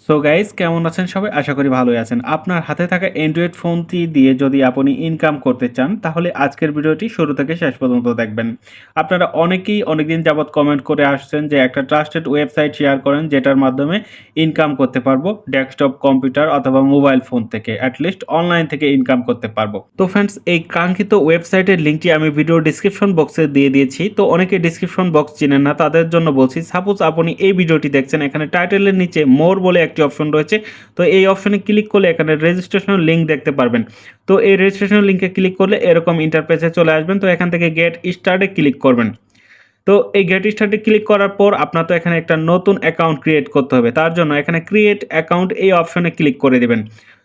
So guys কেমন আছেন সবাই? আশা করি ভালোই আছেন। আপনার হাতে থাকা অ্যান্ড্রয়েড ফোনটি দিয়ে যদি আপনি ইনকাম করতে চান, তাহলে আজকের ভিডিওটি শুরু থেকে শেষ পর্যন্ত দেখবেন। আপনারা অনেকেই অনেকদিন যাবৎ কমেন্ট করে আসছেন যে একটা ট্রাস্টেড ওয়েবসাইট শেয়ার করেন যেটার মাধ্যমে ইনকাম করতে পারবো ডেস্কটপ কম্পিউটার অথবা মোবাইল ফোন থেকে। অ্যাট লিস্ট অনলাইন থেকে ইনকাম করতে পারবো। তো ফ্রেন্ডস, এই কাঙ্ক্ষিত ওয়েবসাইটের লিঙ্কটি আমি ভিডিও ডিসক্রিপশন বক্সে দিয়ে দিয়েছি। তো অনেকে ডিসক্রিপশন বক্স চিনেন না, তাদের জন্য বলছি। সাপোজ আপনি এই ভিডিওটি দেখছেন, এখানে টাইটেলের নিচে মোর বলে একটি অপশন রয়েছে। তো এই অপশনে ক্লিক করলে এখানে রেজিস্ট্রেশনের লিঙ্ক দেখতে পারবেন। তো এই রেজিস্ট্রেশনের লিঙ্কে ক্লিক করলে এরকম ইন্টারফেসে চলে আসবেন। তো এখান থেকে গেট স্টার্টে ক্লিক করবেন। তো এই গেট স্টার্টে ক্লিক করার পর আপনার তো এখানে একটা নতুন অ্যাকাউন্ট ক্রিয়েট করতে হবে। তার জন্য এখানে ক্রিয়েট অ্যাকাউন্ট এই অপশনে ক্লিক করে দিবেন।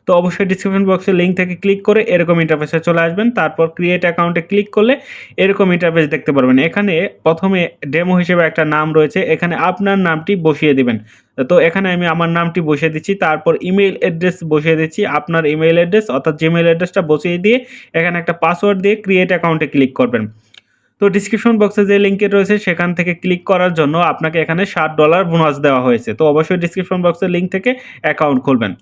তো অবশ্যই ডিসক্রিপশন বক্সে লিঙ্ক থেকে ক্লিক করে এরকম ইন্টারফেসে চলে আসবেন। তারপর ক্রিয়েট অ্যাকাউন্টে ক্লিক করলে এরকম ইন্টারফেস দেখতে পারবেন। এখানে প্রথমে ডেমো হিসেবে একটা নাম রয়েছে, এখানে আপনার নামটি বসিয়ে দিবেন। তো এখানে আমি আমার নামটি বসিয়ে দিচ্ছি, তারপর ইমেইল অ্যাড্রেস বসিয়ে দিচ্ছি। আপনার ইমেইল অ্যাড্রেস অর্থাৎ জিমেইল অ্যাড্রেসটা বসিয়ে দিয়ে এখানে একটা পাসওয়ার্ড দিয়ে ক্রিয়েট অ্যাকাউন্টে ক্লিক করবেন। তো ডিসক্রিপশন বক্সে যে লিঙ্কে রয়েছে সেখান থেকে ক্লিক করার জন্য আপনাকে এখানে $60 বোনাস দেওয়া হয়েছে। তো অবশ্যই ডিসক্রিপশন বক্সের লিঙ্ক থেকে অ্যাকাউন্ট খুলবেন।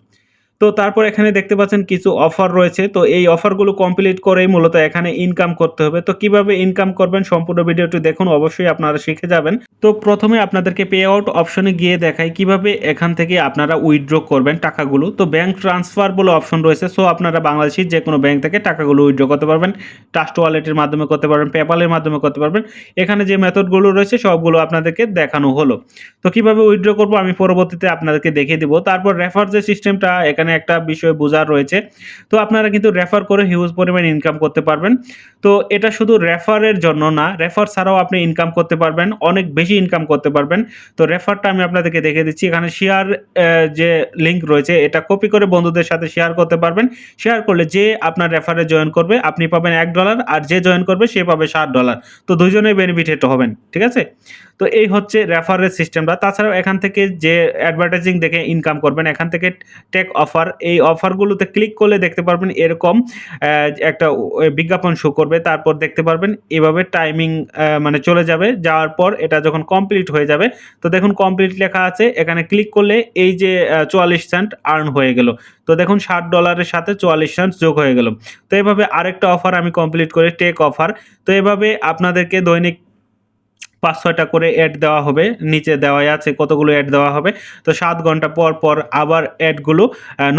তো তারপর এখানে দেখতে পাচ্ছেন কিছু অফার রয়েছে। তো এই অফারগুলো কমপ্লিট করেই মূলত এখানে ইনকাম করতে হবে। তো কিভাবে ইনকাম করবেন সম্পূর্ণ ভিডিওটি দেখুন, অবশ্যই আপনারা শিখে যাবেন। তো প্রথমে আপনাদেরকে পে আউট অপশনে গিয়ে দেখাই কিভাবে এখান থেকে আপনারা উইথড্র করবেন টাকাগুলো। তো ব্যাংক ট্রান্সফার বলে অপশন রয়েছে। সো আপনারা বাংলাদেশের যে কোনো ব্যাংক থেকে টাকাগুলো উইথড্র করতে পারবেন। ট্রাস্ট ওয়ালেটের মাধ্যমে করতে পারবেন, পেপ্যালের মাধ্যমে করতে পারবেন। এখানে যে মেথডগুলো রয়েছে সবগুলো আপনাদেরকে দেখানো হলো। তো কিভাবে উইথড্র করব আমি পরবর্তীতে আপনাদেরকে দেখিয়ে দিব। তারপর রেফার যে সিস্টেমটা, এখানে একটা বিষয় বোঝার রয়েছে। তো আপনারা কিন্তু রেফার করে হিউজ পরিমাণ ইনকাম করতে পারবেন। তো এটা শুধু রেফারের জন্য না, রেফার ছাড়াও আপনি ইনকাম করতে পারবেন, অনেক বেশি ইনকাম করতে পারবেন। তো রেফারটা আমি আপনাদেরকে দেখিয়ে দিচ্ছি। এখানে শেয়ার যে লিঙ্ক রয়েছে এটা কপি করে বন্ধুদের সাথে শেয়ার করতে পারবেন। শেয়ার করলে যে আপনার রেফারে জয়েন করবে আপনি পাবেন $1, আর যে জয়েন করবে সে পাবে $60। তো দুজনেই বেনিফিটেড হবেন। ঠিক আছে? তো এই হচ্ছে রেফারের সিস্টেমটা। তাছাড়াও এখান থেকে যে অ্যাডভার্টাইজিং দেখে ইনকাম করবেন, এখান থেকে টেক অফার, এই অফারগুলোতে ক্লিক করলে দেখতে পারবেন এরকম একটা বিজ্ঞাপন শো করবে। তারপর দেখতে পারবেন এভাবে টাইমিং মানে চলে যাবে। যাওয়ার পর এটা যখন কমপ্লিট হয়ে যাবে, তো দেখুন কমপ্লিট লেখা আছে। এখানে ক্লিক করলে এই যে 44 সেন্ট আর্ন হয়ে গেল। তো দেখুন $60 সাথে 44 সেন্ট যোগ হয়ে গেল। তো এভাবে আরেকটা অফার আমি কমপ্লিট করি, টেক অফার। তো এভাবে আপনাদেরকে দৈনিক ৫-৬টা করে অ্যাড দেওয়া হবে। নিচে দেওয়াই আছে কতগুলো অ্যাড দেওয়া হবে। তো ৭ ঘন্টা পর, পর আবার অ্যাডগুলো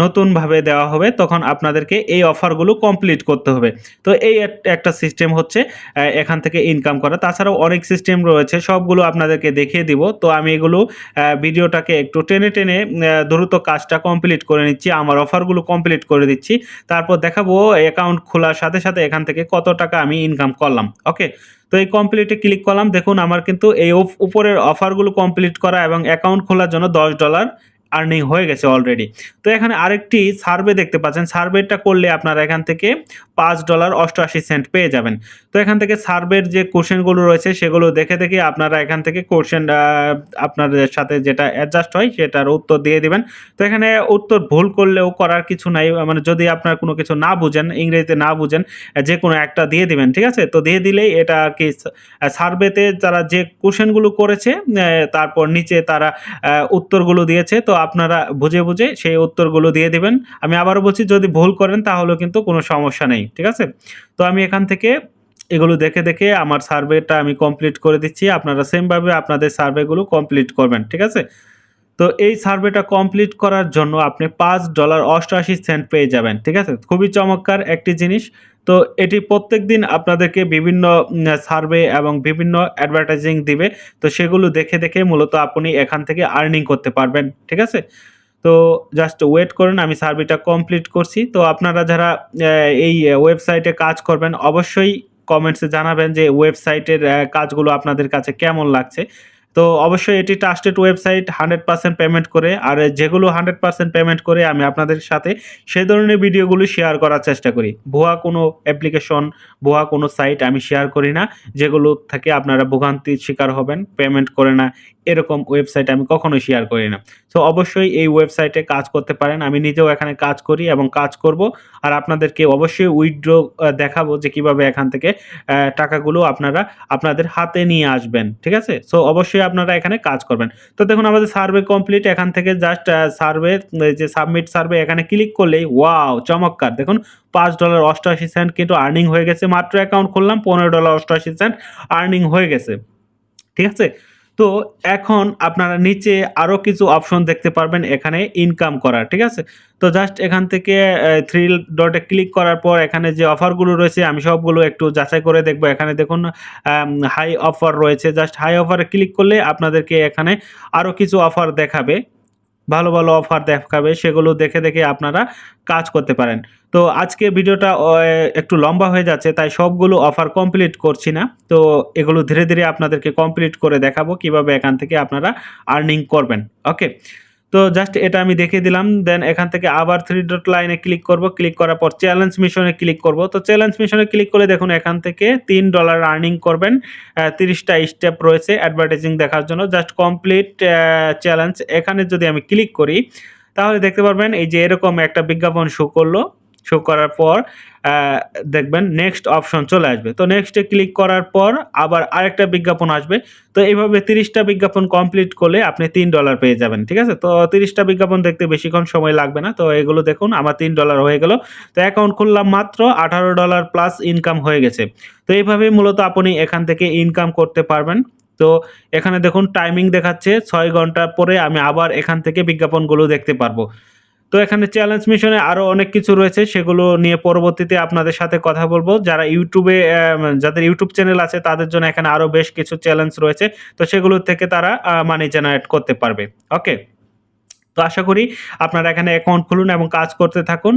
নতুনভাবে দেওয়া হবে। তখন আপনাদেরকে এই অফারগুলো কমপ্লিট করতে হবে। তো এই একটা সিস্টেম হচ্ছে এখান থেকে ইনকাম করা। তাছাড়াও অনেক সিস্টেম রয়েছে, সবগুলো আপনাদেরকে দেখিয়ে দিব। তো আমি এগুলো ভিডিওটাকে একটু টেনে, টেনে দ্রুত কাজটা কমপ্লিট করে নিচ্ছি। আমার অফারগুলো কমপ্লিট করে দিচ্ছি। তারপর দেখাবো অ্যাকাউন্ট খোলার সাথে, সাথে এখান থেকে কত টাকা আমি ইনকাম করলাম। ওকে? তো এই কমপ্লিটে ক্লিক করলাম। দেখুন আমার কিন্তু এই উপরের অফারগুলো কমপ্লিট করা এবং অ্যাকাউন্ট খোলার জন্য $10 আর্নিং হয়ে গেছে অলরেডি। তো এখানে আরেকটি সার্ভে দেখতে পাচ্ছেন। সার্ভেটা করলে আপনারা এখান থেকে $5.88 পেয়ে যাবেন। তো এখান থেকে সার্ভের যে কোশ্চেনগুলো রয়েছে সেগুলো দেখে, দেখে আপনারা এখান থেকে কোশ্চেন আপনাদের সাথে যেটা অ্যাডজাস্ট হয় সেটার উত্তর দিয়ে দিবেন। তো এখানে উত্তর ভুল করলেও করার কিছু নাই। মানে যদি আপনার কোনো কিছু না বুঝেন, ইংরেজিতে না বুঝেন, যেকোনো একটা দিয়ে দিবেন। ঠিক আছে? তো দিয়ে দিলেই এটা আরকি সার্ভেতে যারা যে কোশ্চেনগুলো করেছে তারপর নিচে তারা উত্তরগুলো দিয়েছে। তো আপনারা বুঝে, বুঝে সেই উত্তরগুলো দিয়ে দিবেন। আমি আবারও বলছি, যদি ভুল করেন তাহলেও কিন্তু কোনো সমস্যা নেই। ঠিক আছে? তো আমি এখান থেকে এগুলো দেখে, দেখে আমার সার্ভেটা আমি কমপ্লিট করে দিচ্ছি। আপনারা সেমভাবে আপনাদের সার্ভেগুলো কমপ্লিট করবেন। ঠিক আছে? তো এই সার্ভেটা কমপ্লিট করার জন্য আপনি $5.88 পেয়ে যাবেন। ঠিক আছে? খুবই চমৎকার একটি জিনিস। তো এটি প্রত্যেকদিন আপনাদেরকে বিভিন্ন সার্ভে এবং বিভিন্ন অ্যাডভার্টাইজিং দিবে। তো সেগুলো দেখে, দেখে মূলত আপনি এখান থেকে আর্নিং করতে পারবেন। ঠিক আছে? তো জাস্ট ওয়েট করুন, আমি সার্ভেটা কমপ্লিট করছি। তো আপনারা যারা এই ওয়েবসাইটে কাজ করবেন অবশ্যই কমেন্টসে জানাবেন যে ওয়েবসাইটের কাজগুলো আপনাদের কাছে কেমন লাগছে। তো অবশ্যই এটি ট্রাস্টেড ওয়েবসাইট, 100% পেমেন্ট করে। আর যেগুলো 100% পেমেন্ট করে আমি আপনাদের সাথে সেই ধরনের ভিডিওগুলো শেয়ার করার চেষ্টা করি। ভুয়া কোনো অ্যাপ্লিকেশন, ভুয়া কোনো সাইট আমি শেয়ার করি না, যেগুলো থেকে আপনারা ভোগান্তির শিকার হবেন, পেমেন্ট করে না। এরকম ওয়েবসাইট আমি কখনোই শেয়ার করি না। সো অবশ্যই এই ওয়েবসাইটে কাজ করতে পারেন। আমি নিজেও এখানে কাজ করি এবং কাজ করব। আর আপনাদেরকে অবশ্যই উইথড্র দেখাবো যে কিভাবে এখান থেকে টাকাগুলো আপনারা আপনাদের হাতে নিয়ে আসবেন। ঠিক আছে? সো অবশ্যই আপনারা এখানে কাজ করবেন। তো দেখুন আমাদের সার্ভে কমপ্লিট। এখান থেকে জাস্ট সার্ভে যে সাবমিট সার্ভে এখানে ক্লিক করলেই ওয়াও! চমৎকার! দেখুন $5.88 কিন্তু আর্নিং হয়ে গেছে। মাত্র অ্যাকাউন্ট খুললাম $15.88 আর্নিং হয়ে গেছে। ঠিক আছে? তো এখন আপনারা নিচে আরো কিছু অপশন দেখতে পারবেন এখানে ইনকাম করার। ঠিক আছে? তো জাস্ট এখান থেকে 3 ডটে ক্লিক করার পর এখানে যে অফারগুলো রয়েছে আমি সবগুলো একটু যাচাই করে দেখব। এখানে দেখুন হাই অফার রয়েছে। জাস্ট হাই অফারে ক্লিক করলে আপনাদেরকে এখানে আরো কিছু অফার দেখাবে। ভালো, ভালো অফার দেখাবে সেগুলো দেখে আপনারা কাজ করতে পারেন। তো আজকে ভিডিওটা একটু লম্বা হয়ে যাচ্ছে তাই সবগুলো অফার কমপ্লিট করছি না। তো এগুলো ধীরে আপনাদেরকে কমপ্লিট করে দেখাবো কিভাবে এখান থেকে আপনারা আর্নিং করবেন। ওকে? তো জাস্ট এটা আমি দেখিয়ে দিলাম। দেন এখান থেকে আবার 3 ডট লাইনে ক্লিক করব। ক্লিক করার পর চ্যালেঞ্জ মিশনে ক্লিক করব। তো চ্যালেঞ্জ মিশনে ক্লিক করলে দেখুন এখান থেকে $3 আর্নিং করবেন। ৩০ টা স্টেপ রয়েছে অ্যাডভার্টাইজিং দেখার জন্য। জাস্ট কমপ্লিট চ্যালেঞ্জ এখানে যদি আমি ক্লিক করি তাহলে দেখতে পারবেন এই যে এরকম একটা বিজ্ঞাপন শো করলো। শো করার পর আ দেখবেন নেক্সট অপশন চলে আসবে। তো নেক্সট এ ক্লিক করার পর আবার আরেকটা বিজ্ঞাপন আসবে। তো এইভাবে ৩০ টা বিজ্ঞাপন কমপ্লিট করলে আপনি $3 পেয়ে যাবেন। ঠিক আছে? তো ৩০ টা বিজ্ঞাপন দেখতে বেশিক্ষণ সময় লাগবে না। তো এগুলো দেখুন আমার $3 হয়ে গেল। তো অ্যাকাউন্ট খুললাম মাত্র $18 প্লাস ইনকাম হয়ে গেছে। তো এইভাবেই মূলত আপনি এখান থেকে ইনকাম করতে পারবেন। তো এখানে দেখুন টাইমিং দেখাচ্ছে ৬ ঘন্টা পরে আমি আবার এখান থেকে বিজ্ঞাপনগুলো দেখতে পারবো। তো এখানে চ্যালেঞ্জ মিশনে আরো অনেক কিছু রয়েছে সেগুলো নিয়ে পরবর্তীতে আপনাদের সাথে কথা বলব। যারা YouTube এ যাদের YouTube চ্যানেল আছে তাদের জন্য এখানে আরো বেশ কিছু চ্যালেঞ্জ রয়েছে। তো সেগুলো থেকে তারা মানি জেনারেট করতে পারবে। ওকে? তো আশা করি আপনারা এখানে অ্যাকাউন্ট খুলুন এবং কাজ করতে থাকুন।